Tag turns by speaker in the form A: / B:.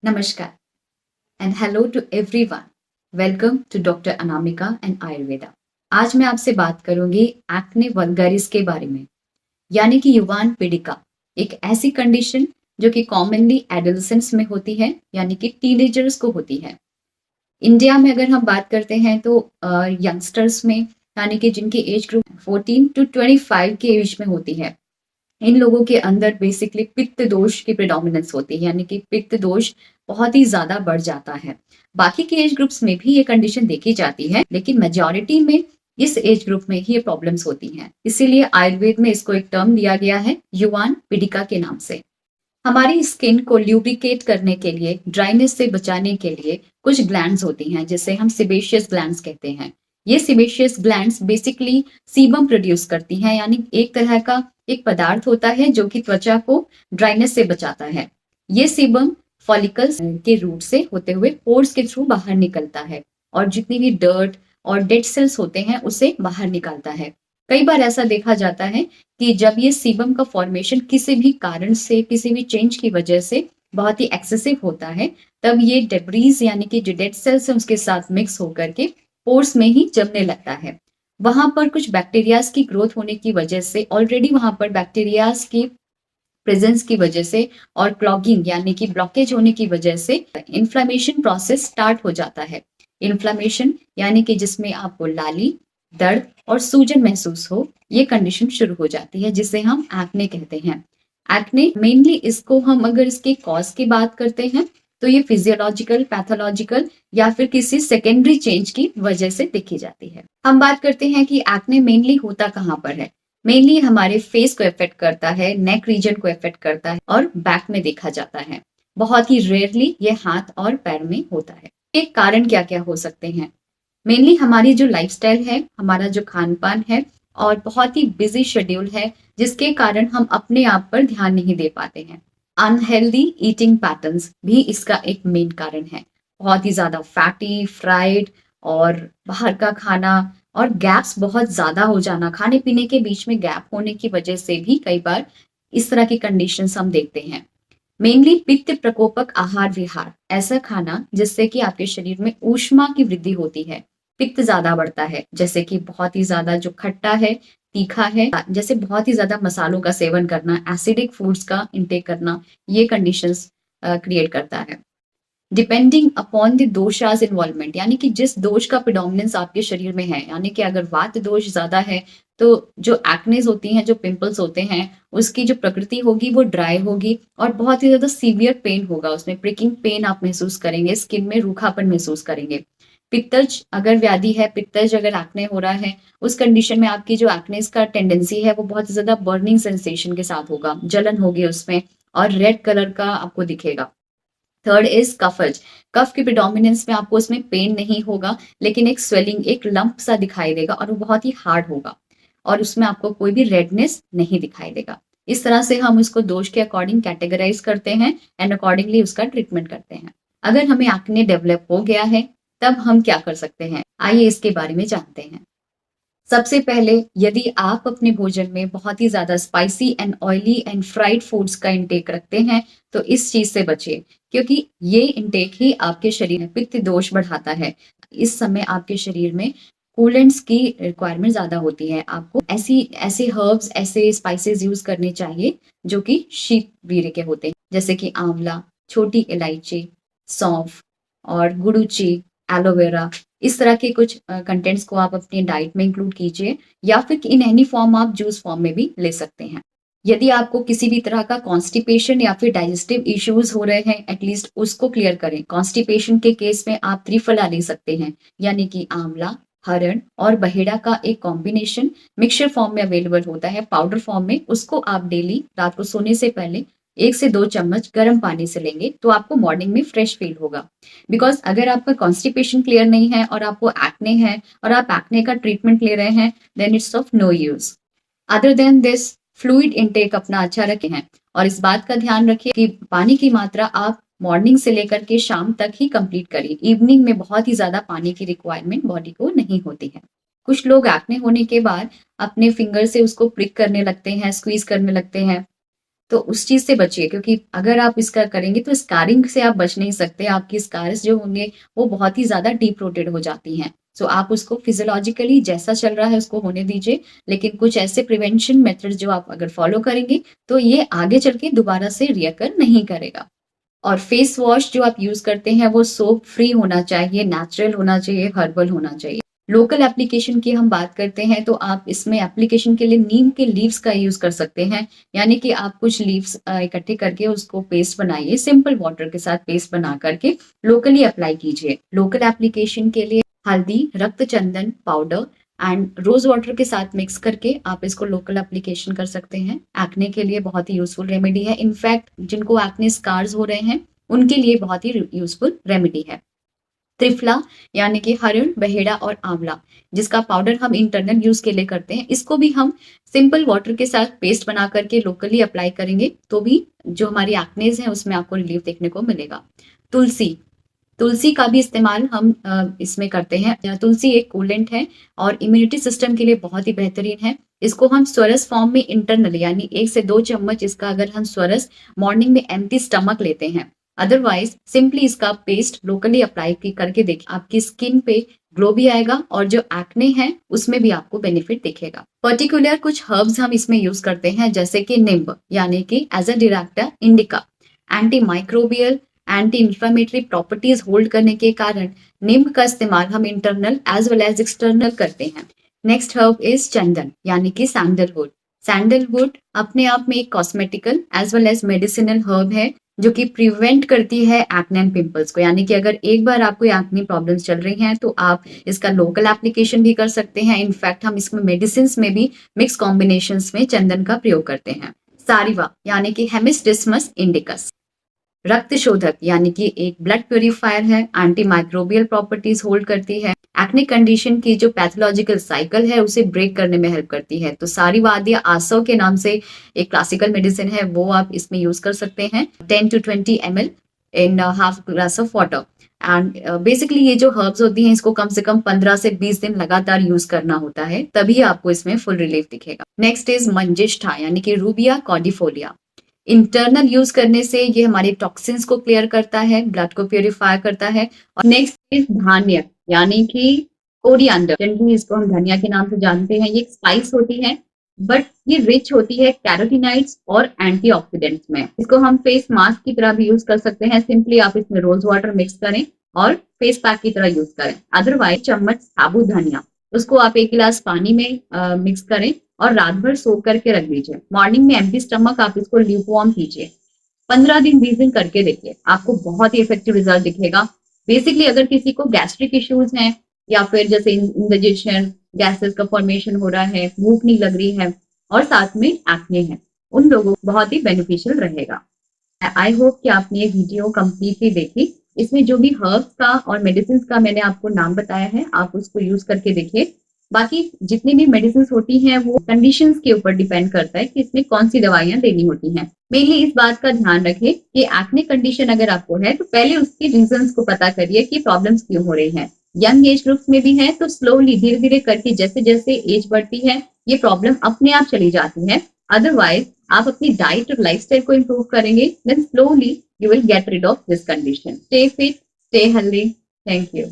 A: Namaskar and hello to everyone. Welcome to doctor Anamika and Ayurveda. आज मैं आपसे बात करूंगी एक्ने वल्गरिस के बारे में, यानी कि युवान पीड़िका, एक ऐसी कंडीशन जो कि कॉमनली एडोलेसेंट्स में होती है, यानी कि टीनेजर्स को होती है। इंडिया में अगर हम बात करते हैं तो यंगस्टर्स में, यानी कि जिनकी एज ग्रुप 14 टू 25 के एज में होती है, इन लोगों के अंदर बेसिकली पित्त दोष की प्रेडोमिनेंस होती है, यानी कि पित्त दोष बहुत ही ज्यादा बढ़ जाता है। बाकी के एज ग्रुप्स में भी ये कंडीशन देखी जाती है, लेकिन मेजॉरिटी में इस एज ग्रुप में ही ये प्रॉब्लम्स होती हैं। इसीलिए आयुर्वेद में इसको एक टर्म दिया गया है, युवान पीड़िका के नाम से। हमारी स्किन को ल्यूब्रिकेट करने के लिए, ड्राइनेस से बचाने के लिए कुछ ग्लैंड्स होती हैं, जिसे हम सिबेशियस ग्लैंड्स कहते हैं। ये sebaceous glands basically sebum produce करती हैं, यानी एक तरह का एक पदार्थ होता है जो कि त्वचा को ड्राइनेस से बचाता है। ये सीबम फॉलिकल्स के रूट से होते हुए पोर्स के थ्रू बाहर निकलता है और जितनी भी डर्ट और डेड सेल्स होते हैं उसे बाहर निकालता है। कई बार ऐसा देखा जाता है कि जब ये सीबम का फॉर्मेशन किसी भी कारण से, किसी भी चेंज की वजह से बहुत ही एक्सेसिव होता है, तब ये डेब्रीज यानी कि जो डेड सेल्स है उसके साथ मिक्स होकर के पोर्स में ही जमने लगता है। वहां पर कुछ बैक्टीरियाज की ग्रोथ होने की वजह से, ऑलरेडी वहां पर बैक्टीरियाज की प्रेजेंस की वजह से और क्लॉगिंग यानी कि ब्लॉकेज होने की वजह से इन्फ्लामेशन प्रोसेस स्टार्ट हो जाता है। इन्फ्लामेशन यानी कि जिसमें आपको लाली, दर्द और सूजन महसूस हो, ये कंडीशन शुरू हो जाती है, जिसे हम एक्ने कहते हैं। एक्ने मेनली, इसको हम अगर इसके कॉज की बात करते हैं तो ये फिजियोलॉजिकल, पैथोलॉजिकल या फिर किसी सेकेंडरी चेंज की वजह से देखी जाती है। हम बात करते हैं कि एक्ने मेनली होता कहाँ पर है। मेनली हमारे फेस को इफेक्ट करता है, नेक रीजन को इफेक्ट करता है और बैक में देखा जाता है। बहुत ही रेयरली ये हाथ और पैर में होता है। ये कारण क्या क्या हो सकते हैं? मेनली हमारी जो लाइफस्टाइल है, हमारा जो खान पान है और बहुत ही बिजी शेड्यूल है, जिसके कारण हम अपने आप पर ध्यान नहीं दे पाते हैं। अनहेल्दी ईटिंग पैटर्न्स भी इसका एक मेन कारण है। बहुत ही ज्यादा फैटी, फ्राइड और बाहर का खाना और गैप्स बहुत ज्यादा हो जाना, खाने पीने के बीच में गैप होने की वजह से भी कई बार इस तरह की कंडीशंस हम देखते हैं। मेनली पित्त प्रकोपक आहार विहार, ऐसा खाना जिससे कि आपके शरीर में ऊष्मा की वृद्धि होती है, पित्त ज्यादा बढ़ता है, जैसे कि बहुत ही ज्यादा जो खट्टा है, तीखा है, जैसे बहुत ही ज्यादा मसालों का सेवन करना, एसिडिक फूड्स का इंटेक करना, ये कंडीशंस क्रिएट करता है। Depending upon the doshas involvement, यानी कि जिस दोष का प्रिडोमिनेंस आपके शरीर में है, यानी कि अगर वात दोष ज्यादा है तो जो एक्नेज होती हैं, जो पिंपल्स होते हैं, उसकी जो प्रकृति होगी वो ड्राई होगी और बहुत ही ज्यादा सीवियर पेन होगा, उसमें प्रिकिंग पेन आप महसूस करेंगे, स्किन में रूखापन महसूस करेंगे। पित्तज अगर व्याधि है, पित्तज अगर एक्ने हो रहा है, उस कंडीशन में आपकी जो एक्नेस का टेंडेंसी है वो बहुत ज्यादा बर्निंग सेंसेशन के साथ होगा, जलन होगी उसमें और रेड कलर का आपको दिखेगा। Third is कफज। कफ की प्रिडोमिनेंस में आपको उसमें पेन नहीं होगा, लेकिन एक स्वेलिंग, एक लंप सा दिखाई देगा और वो बहुत ही हार्ड होगा और उसमें आपको कोई भी रेडनेस नहीं दिखाई देगा। इस तरह से हम उसको दोष के अकॉर्डिंग कैटेगराइज करते हैं एंड अकॉर्डिंगली उसका ट्रीटमेंट करते हैं। अगर हमें एक्ने डेवलप हो गया है तब हम क्या कर सकते हैं, आइए इसके बारे में जानते हैं। सबसे पहले, यदि आप अपने भोजन में बहुत ही ज्यादा spicy and oily and fried foods का इंटेक रखते हैं तो इस चीज से बचिए, क्योंकि ये इंटेक ही आपके शरीर में पित्त दोष बढ़ाता है। इस समय आपके शरीर में कूलेंट्स की रिक्वायरमेंट ज्यादा होती है। आपको ऐसी ऐसे हर्ब्स, ऐसे स्पाइसेस यूज करने चाहिए जो कि शीत वीर्य के होते हैं, जैसे कि आंवला, छोटी इलायची, सौंफ और गुड़ूची, एलोवेरा। इस तरह के कुछ कंटेंट्स को आप अपनी डाइट में इंक्लूड कीजिए, या फिर इन एनी फॉर्म आप जूस फॉर्म में भी ले सकते हैं। यदि आपको किसी भी तरह का कॉन्स्टिपेशन या फिर डाइजेस्टिव इश्यूज हो रहे हैं, एटलीस्ट उसको क्लियर करें। कॉन्स्टिपेशन के केस में आप त्रिफला ले सकते हैं, यानी कि आंवला, हरण और बहेड़ा का एक कॉम्बिनेशन मिक्सचर फॉर्म में अवेलेबल होता है, पाउडर फॉर्म में। उसको आप डेली रात को सोने से पहले 1 से 2 चम्मच गर्म पानी से लेंगे तो आपको मॉर्निंग में फ्रेश फील होगा। बिकॉज अगर आपका कॉन्स्टिपेशन क्लियर नहीं है और आपको एक्ने है और आप एक्ने का ट्रीटमेंट ले रहे हैं, then it's of no use. Other than this, fluid intake अपना अच्छा रखें हैं और इस बात का ध्यान रखिए कि पानी की मात्रा आप मॉर्निंग से लेकर के शाम तक ही कंप्लीट करिए। इवनिंग में बहुत ही ज्यादा पानी की रिक्वायरमेंट बॉडी को नहीं होती है। कुछ लोग एक्ने होने के बाद अपने फिंगर से उसको प्रिक करने लगते हैं, स्क्वीज करने लगते हैं, तो उस चीज से बचिए, क्योंकि अगर आप इसका करेंगे तो स्कारिंग से आप बच नहीं सकते। आपकी स्कार्स जो होंगे वो बहुत ही ज्यादा डीप रोटेड हो जाती हैं। सो आप उसको फिजियोलॉजिकली जैसा चल रहा है उसको होने दीजिए, लेकिन कुछ ऐसे प्रिवेंशन मेथड जो आप अगर फॉलो करेंगे तो ये आगे चल के दोबारा से रियकर नहीं करेगा। और फेस वॉश जो आप यूज करते हैं वो सोप फ्री होना चाहिए, नेचुरल होना चाहिए, हर्बल होना चाहिए। लोकल एप्लीकेशन की हम बात करते हैं तो आप इसमें एप्लीकेशन के लिए नीम के लीव्स का यूज कर सकते हैं। यानी कि आप कुछ लीव्स इकट्ठे करके उसको पेस्ट बनाइए, सिंपल वाटर के साथ पेस्ट बना करके लोकली अप्लाई कीजिए। लोकल एप्लीकेशन के लिए हल्दी, रक्त चंदन पाउडर एंड रोज वाटर के साथ मिक्स करके आप इसको लोकल एप्लीकेशन कर सकते हैं। एक्ने के लिए बहुत ही यूजफुल रेमेडी है। इनफैक्ट जिनको एक्ने स्कार्स हो रहे हैं उनके लिए बहुत ही यूजफुल रेमेडी है। त्रिफला यानी कि हरण, बहेड़ा और आंवला, जिसका पाउडर हम इंटरनल यूज के लिए करते हैं, इसको भी हम सिंपल वाटर के साथ पेस्ट बना करके लोकली अप्लाई करेंगे तो भी जो हमारी एक्नेज है उसमें आपको रिलीफ देखने को मिलेगा। तुलसी, तुलसी का भी इस्तेमाल हम इसमें करते हैं। तुलसी एक कूलेंट है और इम्यूनिटी सिस्टम के लिए बहुत ही बेहतरीन है। इसको हम स्वरस फॉर्म में इंटरनली यानी 1 से 2 चम्मच इसका अगर हम स्वरस मॉर्निंग में एम्प्टी स्टमक लेते हैं, अदरवाइज सिंपली इसका पेस्ट लोकली अप्लाई करके देखिए, आपकी स्किन पे ग्लो भी आएगा और जो एक्ने है उसमें भी आपको बेनिफिट दिखेगा। पर्टिकुलर कुछ हर्ब्स हम इसमें यूज करते हैं जैसे कि निम्ब यानी कि azadirachta indica, anti microbial, anti inflammatory properties hold करने के कारण नीम का इस्तेमाल हम internal as well as external करते हैं। नेक्स्ट हर्ब इज चंदन यानी कि सैंडलवुड। सैंडलवुड अपने आप में एक cosmetical as well as medicinal herb है जो कि प्रिवेंट करती है एक्ने एंड पिंपल्स को। यानी कि अगर एक बार आपको एक्ने प्रॉब्लम्स चल रही हैं तो आप इसका लोकल एप्लीकेशन भी कर सकते हैं। इनफैक्ट हम इसमें मेडिसिन में भी मिक्स कॉम्बिनेशन में चंदन का प्रयोग करते हैं। सारिवा यानी कि हेमिस्टिस्मस इंडिकस, रक्त शोधक यानी कि एक ब्लड प्यूरिफायर है, एंटी माइक्रोबियल प्रॉपर्टीज होल्ड करती है, एक्ने कंडीशन की जो पैथोलॉजिकल साइकिल है उसे ब्रेक करने में हेल्प करती है। तो सारीवाद या आसव के नाम से एक क्लासिकल मेडिसिन है, वो आप इसमें यूज कर सकते हैं 10 to 20 ml in half glass of water. And basically ये जो हर्ब्स होती हैं इसको कम से कम 15 से 20 दिन लगातार यूज करना होता है, तभी आपको इसमें फुल रिलीफ दिखेगा। नेक्स्ट इज मंजिष्ठा यानी कि रूबिया कॉर्डिफोलिया। इंटरनल यूज करने से ये हमारे टॉक्सिन्स को क्लियर करता है, ब्लड को प्योरीफाई करता है। और नेक्स्ट इज धान्य यानी कि कोरिएंडर, जनरली इसको हम धनिया के नाम से जानते हैं। ये एक स्पाइस होती है बट ये रिच होती है कैरोटीनाइड्स और एंटीऑक्सीडेंट्स में। इसको हम फेस मास्क की तरह भी यूज कर सकते हैं। सिंपली आप इसमें रोज वाटर मिक्स करें और फेस पैक की तरह यूज करें। अदरवाइज चम्मच साबुत धनिया, उसको आप 1 गिलास पानी में मिक्स करें और रात भर सोक करके रख दीजिए। मॉर्निंग में एम्प्टी स्टमक आप इसको ल्यूकवार्म कीजिए। 15 दिन 20 दिन करके देखिए, आपको बहुत ही इफेक्टिव रिजल्ट दिखेगा। बेसिकली अगर किसी को गैस्ट्रिक इश्यूज हैं या फिर जैसे इंडाइजेशन, गैसेस का फॉर्मेशन हो रहा है, भूख नहीं लग रही है और साथ में एक्ने है, उन लोगों को बहुत ही बेनिफिशियल रहेगा। आई होप कि आपने ये वीडियो कंप्लीटली देखी। इसमें जो भी हर्ब्स का और मेडिसिन का मैंने आपको नाम बताया है आप उसको यूज करके देखिए। बाकी जितनी भी मेडिसिन होती हैं वो कंडीशंस के ऊपर डिपेंड करता है कि इसमें कौन सी दवाइयां देनी होती हैं। मेनली इस बात का ध्यान रखें कि एक्ने कंडीशन अगर आपको है तो पहले उसके रीजंस को पता करिए कि प्रॉब्लम्स क्यों हो रही हैं। यंग एज ग्रुप्स में भी है तो स्लोली धीरे धीरे करके जैसे जैसे एज बढ़ती है ये प्रॉब्लम अपने आप चली जाती है। अदरवाइज आप अपनी डाइट और लाइफस्टाइल को इंप्रूव करेंगे, then slowly you will get rid of this condition. Stay fit, stay healthy. Thank you.